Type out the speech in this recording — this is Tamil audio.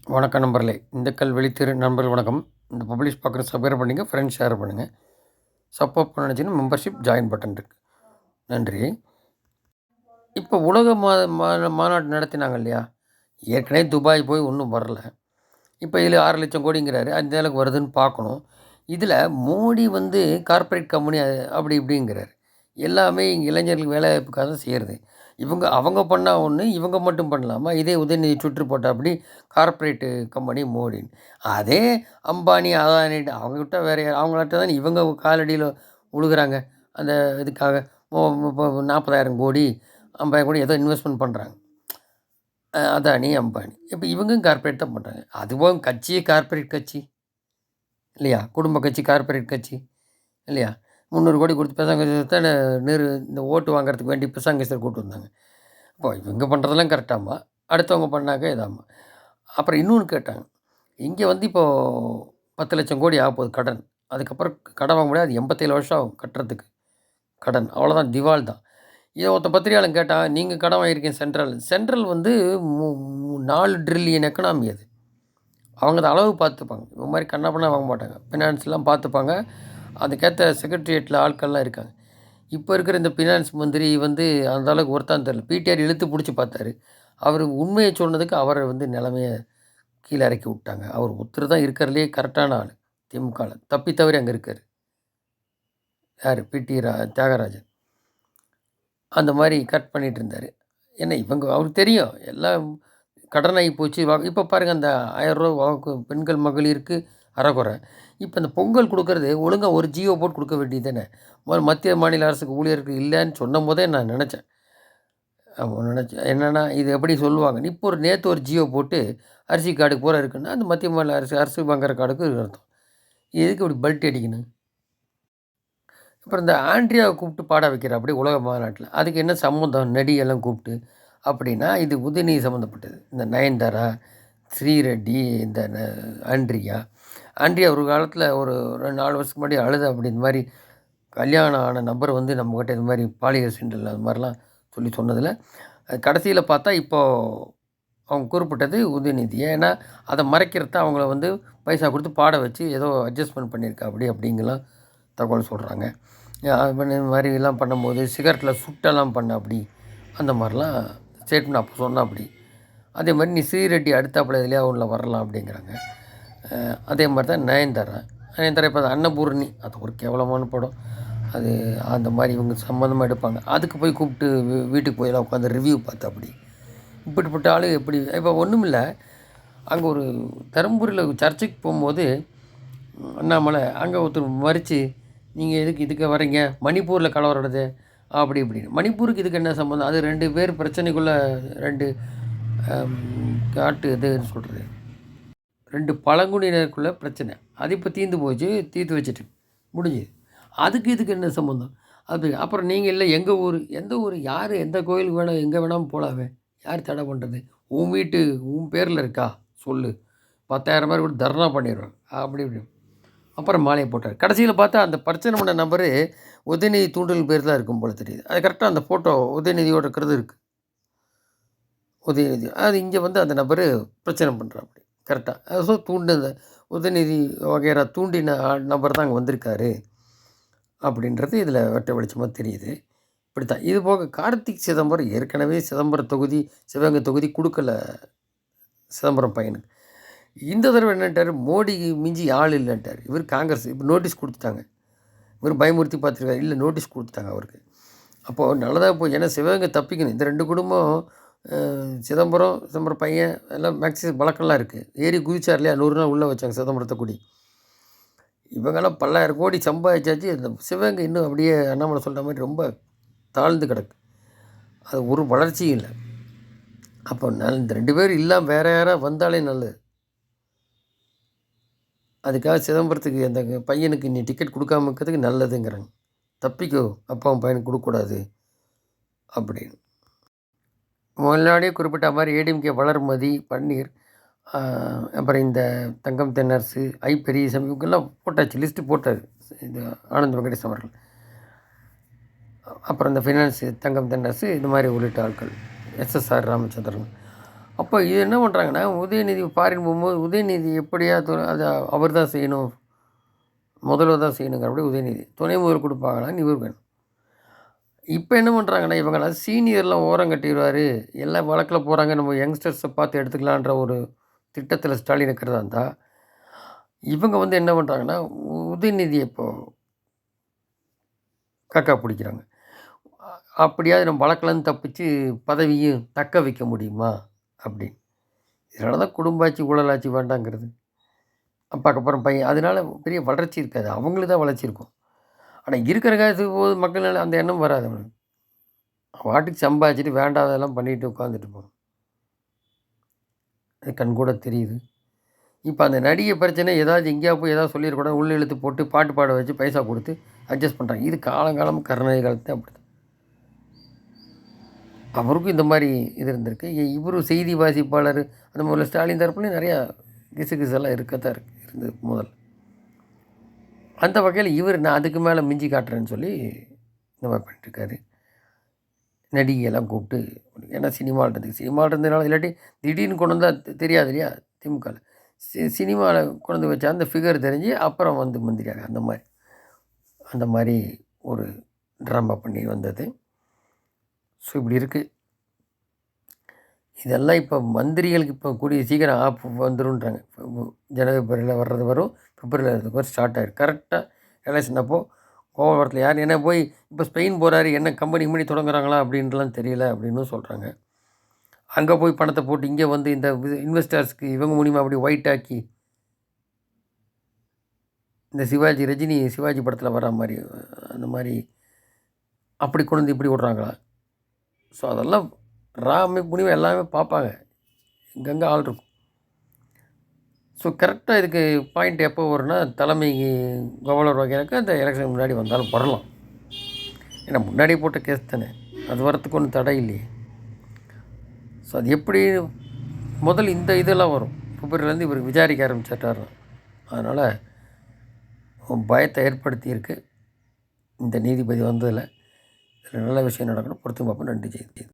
வணக்கம் நண்பர்களே. திண்டுக்கல் வெளித்திரு நண்பர்கள் வணக்கம். இந்த பப்ளிஷ் பார்க்குற சப்ஸ்கிரைப் பண்ணிங்க, ஃப்ரெண்ட்ஸ் ஷேர் பண்ணுங்கள். சப்போர்ட் பண்ண நினச்சிங்கன்னா மெம்பர்ஷிப் ஜாயின் பட்டன் இருக்குது. நன்றி. இப்போ உலக மாநாடு நடத்தினாங்க இல்லையா? ஏற்கனவே துபாய் போய் ஒன்றும் வரல. இப்போ இதில் 6,00,000 கோடிங்கிறாரு. அந்த அளவுக்கு வருதுன்னு பார்க்கணும். இதில் மோடி கார்ப்பரேட் கம்பெனி அப்படி இப்படிங்கிறாரு. எல்லாமே இங்கே இளைஞர்களுக்கு வேலைவாய்ப்புக்காக தான் செய்கிறது. அவங்க பண்ணால் ஒன்று, இவங்க மட்டும் பண்ணலாமா? இதே உதயநிதி சுற்று போட்டால் அப்படி கார்ப்பரேட்டு கம்பெனி மோடின்னு. அதே அம்பானி, அதானிட்டு அவங்ககிட்ட வேறு அவங்கள்ட்ட தான் இவங்க காலடியில் உழுகுறாங்க. அந்த இதுக்காக இப்போ 40,000 கோடி 50,000 கோடி ஏதோ இன்வெஸ்ட்மெண்ட் பண்ணுறாங்க. அதானி, அம்பானி. இப்போ இவங்களும் கார்ப்பரேட் தான் பண்ணுறாங்க. அதுவும் கட்சியே கார்ப்பரேட் கட்சி இல்லையா? குடும்ப கட்சி, கார்ப்பரேட் கட்சி இல்லையா? 300 கோடி கொடுத்து பெசாங்கர் தான் இந்த ஓட்டு வாங்குறதுக்கு வேண்டி பெசாங்கேசர் கூப்பிட்டு வந்தாங்க. இப்போ இவங்க பண்ணுறதெல்லாம் கரெக்டாம்மா, அடுத்தவங்க பண்ணாக்க இதாம்மா. அப்புறம் இன்னொன்று கேட்டாங்க. இங்கே இப்போது 10,00,000 கோடி ஆகப்போகுது கடன். அதுக்கப்புறம் கடன் வாங்க முடியாது. 87 வருஷம் ஆகும் கட்டுறதுக்கு கடன். அவ்வளோதான், திவால் தான். இதை ஒருத்த பத்திரிகையாளன் கேட்டான், நீங்கள் கடன் வாங்கியிருக்கீங்க சென்ட்ரல். சென்ட்ரல் 4 ட்ரில்லியன் எக்கனாமி அது. அவங்க அதை அளவு பார்த்துப்பாங்க. இந்த மாதிரி கண்ணாப்பண்ணா வாங்க மாட்டாங்க. ஃபினான்ஸ்லாம் பார்த்துப்பாங்க. அதுக்கேற்ற செக்ரட்டரியேட்டில் ஆட்கள்லாம் இருக்காங்க. இப்போ இருக்கிற இந்த ஃபினான்ஸ் மந்திரி அந்த அளவுக்கு ஒருத்தான் தெரியல. பிடிஆர் இழுத்து பிடிச்சி பார்த்தாரு. அவர் உண்மையை சொன்னதுக்கு அவரை நிலைமையை கீழே இறக்கி விட்டாங்க. அவர் ஒருத்தர் தான் இருக்கிறதுலே கரெக்டான ஆள். திமுகவில் தப்பி தவறி அங்கே இருக்கார். யார்? தியாகராஜன். அந்த மாதிரி கட் பண்ணிகிட்டு இருந்தார். ஏன்னா அவருக்கு தெரியும் எல்லாம் கடனாகி போச்சு. இப்போ பாருங்கள், அந்த 1000 ரூபா பெண்கள் மகளிருக்கு அறகுறை. இப்போ இந்த பொங்கல் கொடுக்கறது ஒழுங்காக ஒரு ஜியோ போட்டு கொடுக்க வேண்டியது தானே. மத்திய மாநில அரசுக்கு ஊழியர்கள் இல்லைன்னு சொன்ன போதே நான் நினச்சேன். என்னென்னா இது எப்படி சொல்லுவாங்க. இப்போ நேற்று ஒரு ஜியோ போட்டு அரிசி கார்டுக்கு பூரா இருக்குன்னா அந்த மத்திய மாநில அரசு வாங்குற கார்டுக்கு அர்த்தம். எதுக்கு இப்படி பல்ட்டி அடிக்கணும்? அப்புறம் இந்த ஆண்ட்ரியாவை கூப்பிட்டு பாட வைக்கிற அப்படி உலக மாநாட்டில் அதுக்கு என்ன சம்மந்தம்? நடிகெல்லாம் கூப்பிட்டு அப்படின்னா இது உதயநிதி சம்மந்தப்பட்டது. இந்த நயன்தாரா, ஸ்ரீரெட்டி, இந்த ஆண்ட்ரியா ஒரு காலத்தில் ஒரு 4 வருஷத்துக்கு முன்னாடி அழுத அப்படி இந்த மாதிரி கல்யாணம் ஆன நபர் நம்மக்கிட்ட இது மாதிரி பாலியல் சிண்டல் அது மாதிரிலாம் சொல்லி சொன்னதில் கடைசியில் பார்த்தா இப்போது அவங்க குறிப்பிட்டது உதயநிதி. ஏன்னா அதை மறைக்கிறத அவங்கள பைசா கொடுத்து பாட வச்சு ஏதோ அட்ஜஸ்ட்மெண்ட் பண்ணியிருக்கா அப்படிங்கலாம் தகவல் சொல்கிறாங்க. இந்த மாதிரிலாம் பண்ணும்போது சிகரெட்டில் சுட்டெல்லாம் பண்ண அப்படி அந்த மாதிரிலாம் ஸ்டேட்மெண்ட் அப்போ சொன்னால் அப்படி. அதே மாதிரி நீ ஸ்ரீரெட்டி அடுத்தாப்புல எதுலையா ஒன்றில் வரலாம் அப்படிங்கிறாங்க. அதே மாதிரி தான் நயன்தாரா இப்போ அன்னபூர்ணி, அது ஒரு கேவலமான படம். அது அந்த மாதிரி இவங்க சம்மந்தமாக எடுப்பாங்க. அதுக்கு போய் கூப்பிட்டு வீட்டுக்கு போயெல்லாம் உட்காந்து ரிவ்யூ பார்த்தா அப்படி. இப்படிப்பட்ட ஆள் எப்படி? இப்போ ஒன்றும் இல்லை, அங்கே ஒரு தருமபுரியில் சர்ச்சைக்கு போகும்போது அண்ணாமலை அங்கே ஒருத்தர் மறித்து, நீங்கள் இதுக்கு வரீங்க, மணிப்பூரில் கலவரம் வருது அப்படி இப்படின்னு. மணிப்பூருக்கு இதுக்கு என்ன சம்மந்தம்? அது 2 பேர் பிரச்சனைக்குள்ளே 2 இதுன்னு சொல்கிறது 2 பழங்குடியினருக்குள்ளே பிரச்சனை. அது இப்போ தீர்ந்து போச்சு, தீர்த்து வச்சுட்டு முடிஞ்சுது. அதுக்கு இதுக்கு என்ன சம்மந்தம்? அது அப்புறம் நீங்கள் இல்லை எங்கள் ஊர், எந்த ஊர், யார் எந்த கோயிலுக்கு வேணால் எங்கே வேணாலும் போகலாமே, யார் தடை பண்ணுறது? உன் வீட்டு உன் பேரில் இருக்கா சொல்லு, 10,000 பேர் கூட தர்ணா பண்ணிடுவேன் அப்படி இப்படி. அப்புறம் மாலையை போட்டார். கடைசியில் பார்த்தா அந்த பிரச்சனை பண்ண நம்பரு உதயநிதி தூண்டல் பேர் தான் இருக்கும் போல தெரியுது. அது கரெக்டாக அந்த ஃபோட்டோ உதயநிதியோடு இருக்கிறது இருக்குது. உதயநிதி அது இங்கே அந்த நபர் பிரச்சனை பண்ணுறான் அப்படி கரெக்டாக. ஸோ தூண்டின உதயநிதி வகைரா தூண்டின நபர் தான் அங்கே வந்திருக்காரு அப்படின்றது இதில் வெட்ட வெளிச்சமாக தெரியுது. இப்படி தான். இது போக கார்த்திக் சிதம்பரம் ஏற்கனவே சிதம்பரம் தொகுதி, சிவகங்கை தொகுதி கொடுக்கல சிதம்பரம் பையனுக்கு. இந்த தடவை என்னட்டார், மோடிக்கு மிஞ்சி ஆள் இல்லைன்ட்டார். இவர் காங்கிரஸ் இப்போ நோட்டீஸ் கொடுத்துட்டாங்க. இவர் பயமுறுத்தி பார்த்துருக்காரு. இல்லை, நோட்டீஸ் கொடுத்துட்டாங்க அவருக்கு. அப்போது நல்லதாக போய், ஏன்னா சிவகங்கை தப்பிக்கணும். இந்த 2 குடும்பம் சிதம்பரம் பையன் எல்லாம் மேக்ஸிமம் வழக்கெல்லாம் இருக்குது. ஏறி குதிச்சார் இல்லையா, 100 நாள் உள்ளே வச்சாங்க சிதம்பரத்தை கூடி. இவங்கெல்லாம் 10,000 கோடி சம்பாதிச்சாச்சு. இந்த சிவகங்கை இன்னும் அப்படியே அண்ணாமலை சொல்கிற மாதிரி ரொம்ப தாழ்ந்து கிடக்கு. அது ஒரு வளர்ச்சியும் இல்லை. அப்போ இந்த 2 பேர் இல்லாமல் வேறு யாராவது வந்தாலே நல்லது. அதுக்காக சிதம்பரத்துக்கு அந்த பையனுக்கு நீ டிக்கெட் கொடுக்காம இருக்கிறதுக்கு நல்லதுங்கிறாங்க. தப்பிக்கோ, அப்பாவும் பையனுக்கு கொடுக்கக்கூடாது அப்படின்னு. முன்னாடியே குறிப்பிட்ட மாதிரி ஏடிஎம்கே வளர்மதி, பன்னீர், அப்புறம் இந்த தங்கம் தென்னரசு, பெரியசாமி இவங்கெல்லாம் போட்டாச்சு, லிஸ்ட்டு போட்டார் இது ஆனந்த் வெங்கடேஷ் அவர்கள். அப்புறம் இந்த ஃபினான்ஸு தங்கம் தென்னரசு இது மாதிரி உள்ளிட்ட ஆட்கள், எஸ்எஸ்ஆர் ராமச்சந்திரன். அப்போ இது என்ன பண்ணுறாங்கன்னா, உதயநிதி ஃபாரின் போகும்போது உதயநிதி எப்படியா அதை அவர் தான் செய்யணும், முதல்வர் தான் செய்யணுங்கிறபடி உதயநிதி துணை முதல்வர் கொடுப்பாங்களான்னு இவர் வேணும். இப்போ என்ன பண்ணுறாங்கன்னா, இவங்களாம் சீனியர்லாம் ஓரம் கட்டிடுவார், எல்லாம் வழக்கில் போகிறாங்க, நம்ம யங்ஸ்டர்ஸை பார்த்து எடுத்துக்கலான்ற ஒரு திட்டத்தில் ஸ்டாலின் இருக்கிறதா இருந்தால், இவங்க வந்து என்ன பண்ணுறாங்கன்னா, உதயநிதியை இப்போது காக்கா பிடிக்கிறாங்க. அப்படியாவது நம்ம வழக்கிலேருந்து தப்பிச்சு பதவியும் தக்க வைக்க முடியுமா அப்படின்னு. இதனால தான் குடும்பாட்சி ஊழலாட்சி வேண்டாங்கிறது. அப்பாக்கப்புறம் பையன் அதனால பெரிய வளர்ச்சி இருக்காது. அவங்களுக்கு தான் வளர்ச்சி இருக்கும். ஆனால் இருக்கிற காலத்துக்கு போது மக்கள் அந்த எண்ணம் வராது அவனுக்கு. வாட்டுக்கு சம்பாதிச்சுட்டு வேண்டாததெல்லாம் பண்ணிட்டு உட்காந்துட்டு போகணும். அது கண்கூட தெரியுது. இப்போ அந்த நடிகை பிரச்சனை ஏதாவது எங்கேயா போய் ஏதாவது சொல்லிடக்கூடாது, உள்ள இழுத்து போட்டு பாட்டு பாட வச்சு பைசா கொடுத்து அட்ஜஸ்ட் பண்ணுறாங்க. இது காலங்காலமாக கருணாநிதி காலத்து அப்படி தான். அவருக்கும் இந்த மாதிரி இது இருந்திருக்கு. இவரும் செய்தி வாசிப்பாளர் அந்த முதல்ல ஸ்டாலின் தரப்புலையும் நிறையா கிசுகிசெல்லாம் இருக்கத்தான் இருந்தது முதல்ல. அந்த வகையில் இவர் நான் அதுக்கு மேலே மிஞ்சி காட்டுறேன்னு சொல்லி இந்த மாதிரி பண்ணிட்டுருக்காரு. நடிகையெல்லாம் கூப்பிட்டு, ஏன்னா சினிமாவில் இருந்ததுனால இல்லாட்டி திடீர்னு கொண்டு வந்தால் தெரியாது இல்லையா திமுகவில். சினிமாவில் கொண்டு வந்து வச்சா அந்த ஃபிகர் தெரிஞ்சு அப்புறம் வந்து மந்திரியாக அந்த மாதிரி ஒரு ட்ராமா பண்ணி வந்தது. ஸோ இப்படி இருக்குது. இதெல்லாம் இப்போ மந்திரிகளுக்கு இப்போ கூடிய சீக்கிரம் ஆப் வந்துருன்றாங்க. ஜனவரி பிப்ரவரியில் வர்றது வரும், பிப்ரவரியில் வர்றதுக்கு வரும் ஸ்டார்ட் ஆகிடும். கரெக்டாக எலெக்ஷன் அப்போது கோவளத்தில் யார் என்ன போய் இப்போ ஸ்பெயின் போகிறாரு, என்ன கம்பெனி தொடங்குறாங்களா அப்படின்ட்டுலாம் தெரியல அப்படின்னு சொல்கிறாங்க. அங்கே போய் பணத்தை போட்டு இங்கே வந்து இந்த இன்வெஸ்டர்ஸ்க்கு இவங்க மூலிமா அப்படி ஒயிட் ஆக்கி இந்த ரஜினி சிவாஜி படத்தில் வர மாதிரி அந்த மாதிரி அப்படி கொண்டு வந்து இப்படி விட்றாங்களா? ஸோ அதெல்லாம் அமைப்பு எல்லாமே பார்ப்பாங்க. இங்கங்கே ஆள் இருக்கும். ஸோ கரெக்டாக இதுக்கு பாயிண்ட் எப்போ வரும்னா, தலைமை கவர்னர் வகையாக்க அந்த எலெக்ஷன் முன்னாடி வந்தாலும் வரலாம். ஏன்னா முன்னாடி போட்ட கேஸ் தானே, அது வரத்துக்கு ஒன்றும் தடை இல்லையே. ஸோ அது எப்படி முதல் இந்த இதெல்லாம் வரும், பிப்ரவரிலேருந்து இவர் விசாரிக்க ஆரம்பிச்சிட்டார். அதனால் பயத்தை ஏற்படுத்தியிருக்கு இந்த நீதிபதி வந்ததில். நல்ல விஷயம் நடக்கணும். பொறுத்து பார்ப்போம். நன்றி. செய்தி.